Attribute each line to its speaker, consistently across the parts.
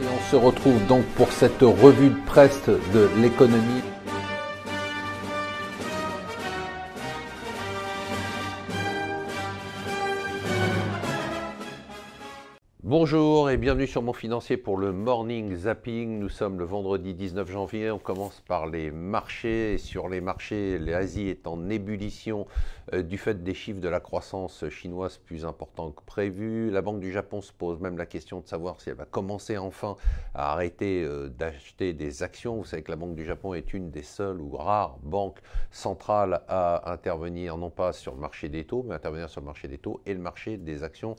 Speaker 1: Et on se retrouve donc pour cette revue de presse de l'économie. Bonjour et bienvenue sur Mon Financier pour le Morning Zapping. Nous sommes le vendredi 19 janvier, on commence par les marchés. Et sur les marchés, l'Asie est en ébullition du fait des chiffres de la croissance chinoise plus importants que prévu. La Banque du Japon se pose même la question de savoir si elle va commencer enfin à arrêter d'acheter des actions. Vous savez que la Banque du Japon est une des seules ou rares banques centrales à intervenir, non pas sur le marché des taux, mais intervenir sur le marché des taux et le marché des actions.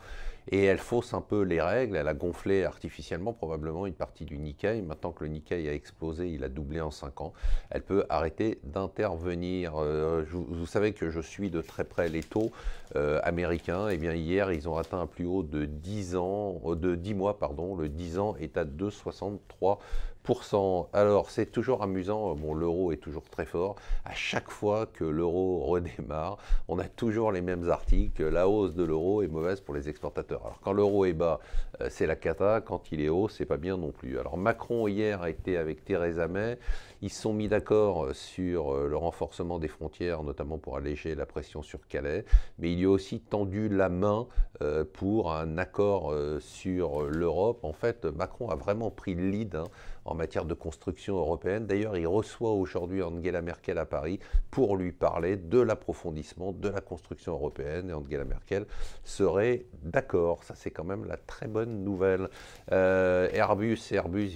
Speaker 1: Et elle fausse un peu les règles, elle a gonflé artificiellement probablement une partie du Nikkei. Maintenant que le Nikkei a explosé, il a doublé en 5 ans, elle peut arrêter d'intervenir. Vous savez que je suis de très près les taux américains. Et bien hier, ils ont atteint un plus haut de 10 ans, de 10 mois, pardon. Le 10 ans est à 2,63%. Alors c'est toujours amusant, bon, l'euro est toujours très fort, à chaque fois que l'euro redémarre, on a toujours les mêmes articles, la hausse de l'euro est mauvaise pour les exportateurs. Alors quand l'euro est bas, c'est la cata, quand il est haut, c'est pas bien non plus. Alors Macron hier a été avec Theresa May, ils se sont mis d'accord sur le renforcement des frontières, notamment pour alléger la pression sur Calais, mais il lui a aussi tendu la main pour un accord sur l'Europe. En fait, Macron a vraiment pris le lead en matière de construction européenne. D'ailleurs, il reçoit aujourd'hui Angela Merkel à Paris pour lui parler de l'approfondissement de la construction européenne. Et Angela Merkel serait d'accord. Ça, c'est quand même la très bonne nouvelle. Airbus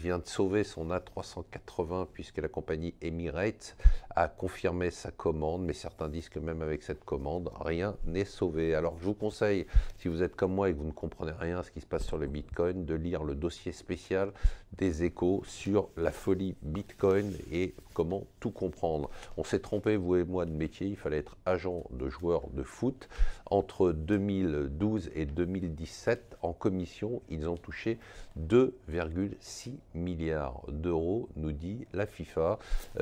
Speaker 1: vient de sauver son A380 puisque la compagnie Emirates a confirmé sa commande. Mais certains disent que même avec cette commande, rien n'est sauvé. Alors, je vous conseille, si vous êtes comme moi et que vous ne comprenez rien à ce qui se passe sur le Bitcoin, de lire le dossier spécial des Échos sur la folie Bitcoin et comment tout comprendre. On s'est trompé, vous et moi, de métier. Il fallait être agent de joueur de foot. Entre 2012 et 2017, en commission, ils ont touché 2,6 milliards d'euros, nous dit la FIFA.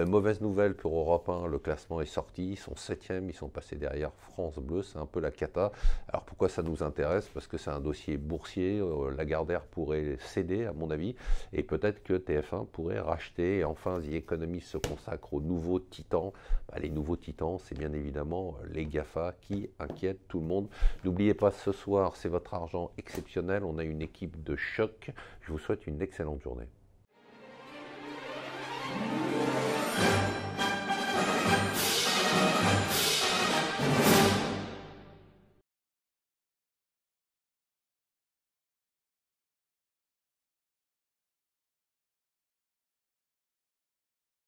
Speaker 1: Mauvaise nouvelle pour Europe 1, le classement est sorti. Ils sont 7e, ils sont passés derrière France Bleu. C'est un peu la cata. Alors pourquoi ça nous intéresse? Parce que c'est un dossier boursier. Lagardère pourrait céder, à mon avis. Et peut-être que TF1 pourrait racheter. Et enfin, The Economist se consacre aux nouveaux titans. Les nouveaux titans, c'est bien évidemment les GAFA qui inquiètent tout le monde. N'oubliez pas, ce soir, c'est votre argent exceptionnel. On a une équipe de choc. Je vous souhaite une excellente journée.